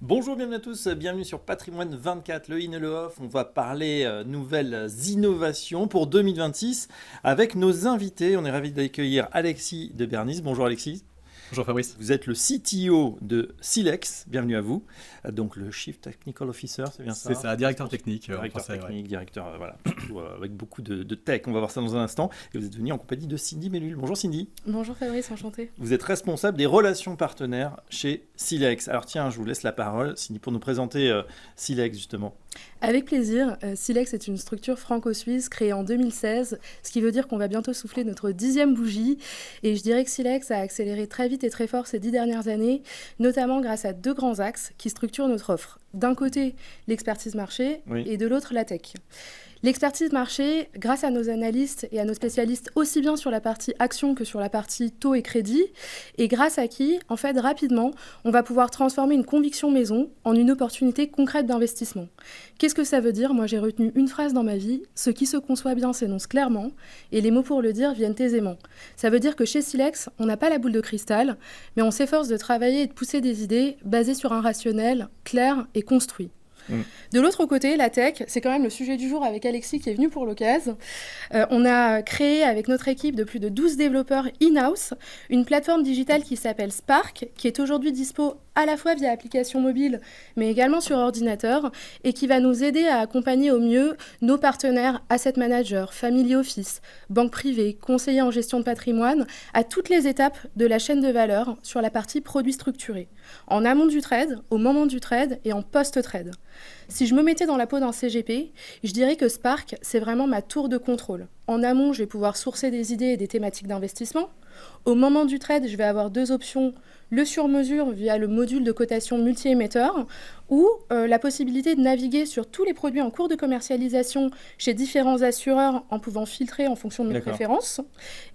Bonjour, bienvenue à tous, bienvenue sur Patrimoine 24, le in et le off. On va parler nouvelles innovations pour 2026 avec nos invités. On est ravis d'accueillir Alexis de Bernis. Bonjour Alexis. Bonjour Fabrice. Vous êtes le CTO de Silex, bienvenue à vous. Donc le Chief Technical Officer, c'est bien ça? C'est ça, directeur technique en Directeur français. technique, directeur, voilà, surtout, avec beaucoup de tech. On va voir ça dans un instant. Et vous êtes venu en compagnie de Cindy Mellul. Bonjour Cindy. Bonjour Fabrice, enchanté. Vous êtes responsable des relations partenaires chez Silex. Alors tiens, je vous laisse la parole, Cindy, pour nous présenter Silex justement. Avec plaisir, Silex est une structure franco-suisse créée en 2016, ce qui veut dire qu'on va bientôt souffler notre 10e bougie. Et je dirais que Silex a accéléré très vite et très fort ces 10 dernières années, notamment grâce à deux grands axes qui structurent notre offre. D'un côté, l'expertise marché et de l'autre, la tech. L'expertise marché, grâce à nos analystes et à nos spécialistes, aussi bien sur la partie action que sur la partie taux et crédit, et grâce à qui, en fait, rapidement, on va pouvoir transformer une conviction maison en une opportunité concrète d'investissement. Qu'est-ce que ça veut dire? Moi, j'ai retenu une phrase dans ma vie: ce qui se conçoit bien s'énonce clairement, et les mots pour le dire viennent aisément. Ça veut dire que chez Silex, on n'a pas la boule de cristal, mais on s'efforce de travailler et de pousser des idées basées sur un rationnel clair et construit. De l'autre côté, la tech, c'est quand même le sujet du jour avec Alexis qui est venu pour l'occasion. On a créé avec notre équipe de plus de 12 développeurs in-house une plateforme digitale qui s'appelle Spark, qui est aujourd'hui dispo à la fois via application mobile, mais également sur ordinateur, et qui va nous aider à accompagner au mieux nos partenaires asset managers, family office, banques privées, conseillers en gestion de patrimoine, à toutes les étapes de la chaîne de valeur sur la partie produits structurés, en amont du trade, au moment du trade et en post-trade. Si je me mettais dans la peau d'un CGP, je dirais que Spark, c'est vraiment ma tour de contrôle. En amont, je vais pouvoir sourcer des idées et des thématiques d'investissement. Au moment du trade, je vais avoir deux options: le sur-mesure via le module de cotation multi-émetteur ou la possibilité de naviguer sur tous les produits en cours de commercialisation chez différents assureurs en pouvant filtrer en fonction de mes préférences.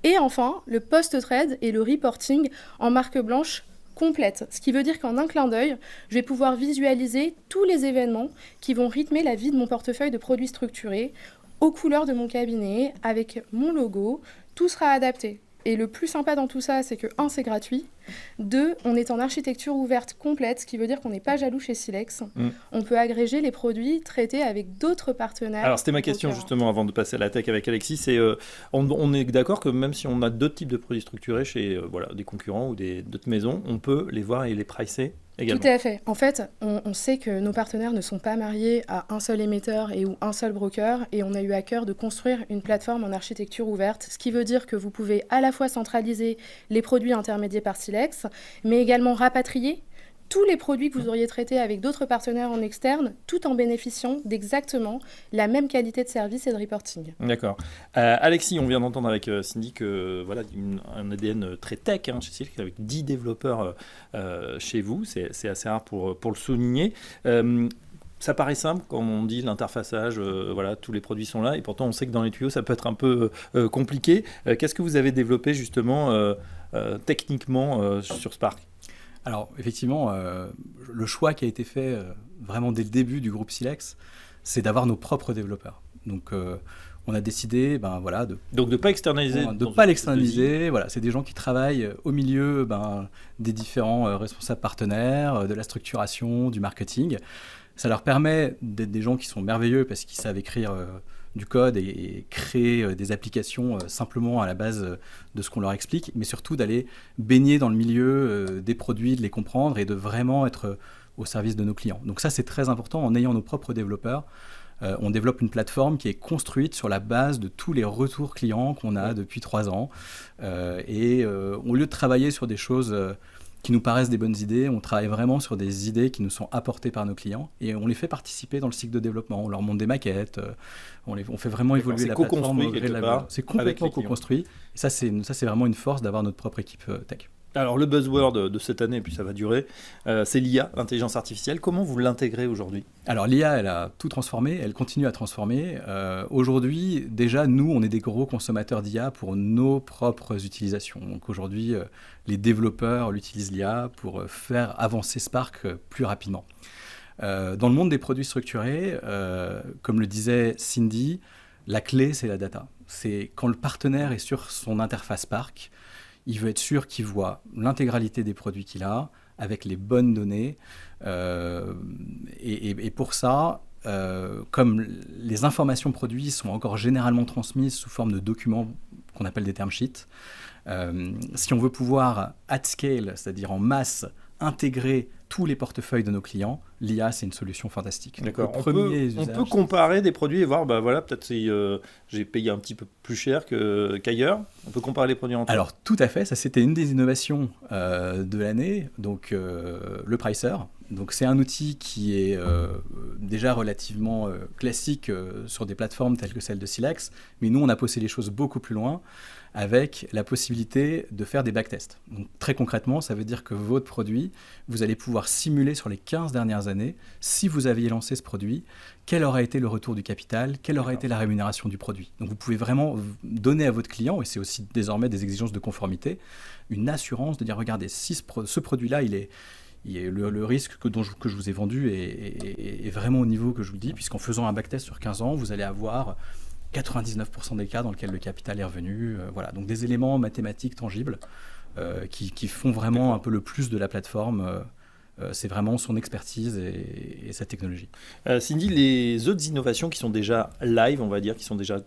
Et enfin, le post-trade et le reporting en marque blanche complète, ce qui veut dire qu'en un clin d'œil, je vais pouvoir visualiser tous les événements qui vont rythmer la vie de mon portefeuille de produits structurés aux couleurs de mon cabinet, avec mon logo. Tout sera adapté. Et le plus sympa dans tout ça, c'est que 1, c'est gratuit. 2, on est en architecture ouverte complète, ce qui veut dire qu'on n'est pas jaloux chez Silex. On peut agréger les produits traités avec d'autres partenaires. Alors c'était ma question justement avant de passer à la tech avec Alexis. On est d'accord que même si on a d'autres types de produits structurés chez des concurrents ou d'autres maisons, on peut les voir et les pricer également. Tout à fait. En fait, on sait que nos partenaires ne sont pas mariés à un seul émetteur ou un seul broker, et on a eu à cœur de construire une plateforme en architecture ouverte, ce qui veut dire que vous pouvez à la fois centraliser les produits intermédiés par Silex, mais également rapatrier tous les produits que vous auriez traités avec d'autres partenaires en externe, tout en bénéficiant d'exactement la même qualité de service et de reporting. D'accord. Alexis, on vient d'entendre avec Cindy que voilà, un ADN très tech chez Silex, avec 10 développeurs chez vous. C'est assez rare pour le souligner. Ça paraît simple quand on dit l'interfaçage, voilà, tous les produits sont là, et pourtant on sait que dans les tuyaux ça peut être un peu compliqué. Qu'est-ce que vous avez développé justement techniquement sur Spark ? Alors effectivement, le choix qui a été fait vraiment dès le début du groupe Silex, c'est d'avoir nos propres développeurs. Donc on a décidé donc de pas externaliser, de pas l'externaliser. Voilà, c'est des gens qui travaillent au milieu des différents responsables partenaires, de la structuration, du marketing. Ça leur permet d'être des gens qui sont merveilleux parce qu'ils savent écrire du code et créer des applications simplement à la base de ce qu'on leur explique, mais surtout d'aller baigner dans le milieu des produits, de les comprendre et de vraiment être au service de nos clients. Donc ça, c'est très important. En ayant nos propres développeurs, on développe une plateforme qui est construite sur la base de tous les retours clients qu'on a depuis 3 ans. Au lieu de travailler sur des choses qui nous paraissent des bonnes idées, on travaille vraiment sur des idées qui nous sont apportées par nos clients et on les fait participer dans le cycle de développement. On leur montre des maquettes, on fait vraiment évoluer la plateforme. C'est complètement co-construit. Et ça, c'est vraiment une force d'avoir notre propre équipe tech. Alors le buzzword de cette année, et puis ça va durer, c'est l'IA, l'intelligence artificielle. Comment vous l'intégrez aujourd'hui ? Alors l'IA, elle a tout transformé, elle continue à transformer. Aujourd'hui, déjà, nous, on est des gros consommateurs d'IA pour nos propres utilisations. Donc aujourd'hui, les développeurs utilisent l'IA pour faire avancer Spark plus rapidement. Dans le monde des produits structurés, comme le disait Cindy, la clé, c'est la data. C'est quand le partenaire est sur son interface Spark, il veut être sûr qu'il voit l'intégralité des produits qu'il a, avec les bonnes données. Et pour ça, comme les informations produits sont encore généralement transmises sous forme de documents qu'on appelle des term sheets, si on veut pouvoir at scale, c'est-à-dire en masse, intégrer tous les portefeuilles de nos clients, l'IA, c'est une solution fantastique. D'accord. On peut comparer des produits et voir, peut-être si j'ai payé un petit peu plus cher qu'ailleurs. On peut comparer les produits entre eux. Alors, tout à fait. Ça, c'était une des innovations de l'année. Donc, le Pricer. Donc, c'est un outil qui est déjà relativement classique sur des plateformes telles que celle de Silex. Mais nous, on a poussé les choses beaucoup plus loin avec la possibilité de faire des backtests. Donc, très concrètement, ça veut dire que votre produit, vous allez pouvoir simuler sur les 15 dernières années, si vous aviez lancé ce produit, quel aurait été le retour du capital, quelle aurait été la rémunération du produit. Donc, vous pouvez vraiment donner à votre client, et c'est aussi désormais des exigences de conformité, une assurance de dire, regardez, si ce produit-là, le risque que je vous ai vendu est vraiment au niveau que je vous dis, puisqu'en faisant un backtest sur 15 ans, vous allez avoir 99% des cas dans lesquels le capital est revenu. Voilà. Donc des éléments mathématiques tangibles qui font vraiment un peu le plus de la plateforme. C'est vraiment son expertise et sa technologie. Cindy, les autres innovations qui sont déjà live, on va dire, qui sont déjà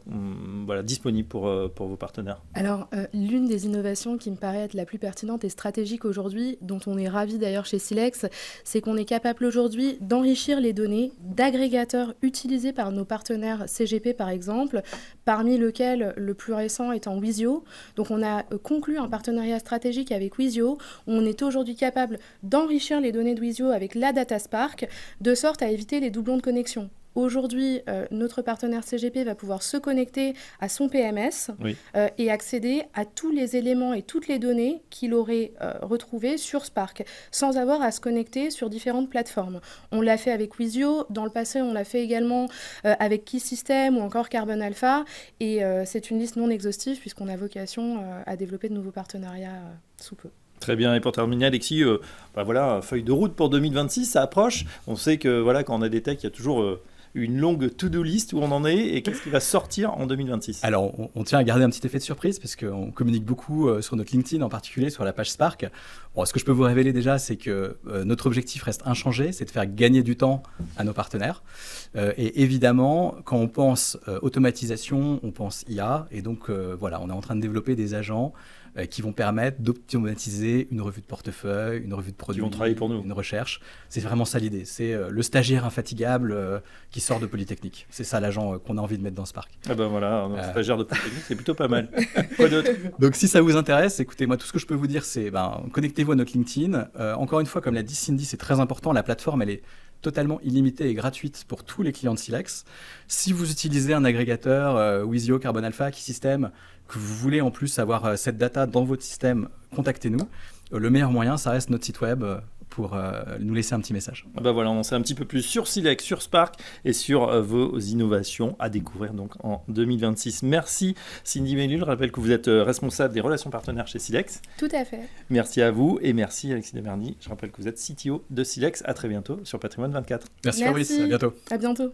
disponibles pour vos partenaires. Alors, l'une des innovations qui me paraît être la plus pertinente et stratégique aujourd'hui, dont on est ravis d'ailleurs chez Silex, c'est qu'on est capable aujourd'hui d'enrichir les données d'agrégateurs utilisés par nos partenaires CGP par exemple, parmi lesquels le plus récent étant Wizio. Donc on a conclu un partenariat stratégique avec Wizio, où on est aujourd'hui capable d'enrichir les données de Wizio avec la Data Spark, de sorte à éviter les doublons de connexion. Aujourd'hui, notre partenaire CGP va pouvoir se connecter à son PMS et accéder à tous les éléments et toutes les données qu'il aurait retrouvées sur Spark, sans avoir à se connecter sur différentes plateformes. On l'a fait avec Wizio, dans le passé on l'a fait également avec Key System ou encore Carbon Alpha, et c'est une liste non exhaustive puisqu'on a vocation à développer de nouveaux partenariats sous peu. Très bien, et pour terminer, Alexis, feuille de route pour 2026, ça approche. On sait que quand on a des techs, il y a toujours une longue to-do list où on en est, et qu'est-ce qui va sortir en 2026 ? Alors, on tient à garder un petit effet de surprise, parce qu'on communique beaucoup sur notre LinkedIn, en particulier sur la page Spark. Bon, ce que je peux vous révéler déjà, c'est que notre objectif reste inchangé, c'est de faire gagner du temps à nos partenaires. Et évidemment, quand on pense automatisation, on pense IA, et donc on est en train de développer des agents qui vont permettre d'optimiser une revue de portefeuille, une revue de produits, qui vont travailler pour nous. Une recherche. C'est vraiment ça l'idée. C'est le stagiaire infatigable qui sort de Polytechnique. C'est ça l'agent qu'on a envie de mettre dans Spark. Ah ben voilà, un stagiaire de Polytechnique, c'est plutôt pas mal. Quoi d'autre ? Donc si ça vous intéresse, écoutez, moi tout ce que je peux vous dire, c'est connectez-vous à notre LinkedIn. Encore une fois, comme l'a dit Cindy, c'est très important. La plateforme, elle est totalement illimitée et gratuite pour tous les clients de Silex. Si vous utilisez un agrégateur Wizio, Carbon Alpha, Key System, que vous voulez en plus avoir cette data dans votre système, contactez-nous. Le meilleur moyen, ça reste notre site web pour nous laisser un petit message. On sait un petit peu plus sur Silex, sur Spark et sur vos innovations à découvrir donc en 2026. Merci Cindy Mellul, je rappelle que vous êtes responsable des relations partenaires chez Silex. Tout à fait. Merci à vous et merci Alexis Demerny. Je rappelle que vous êtes CTO de Silex. À très bientôt sur Patrimoine 24. Merci Fabrice, à bientôt. À bientôt.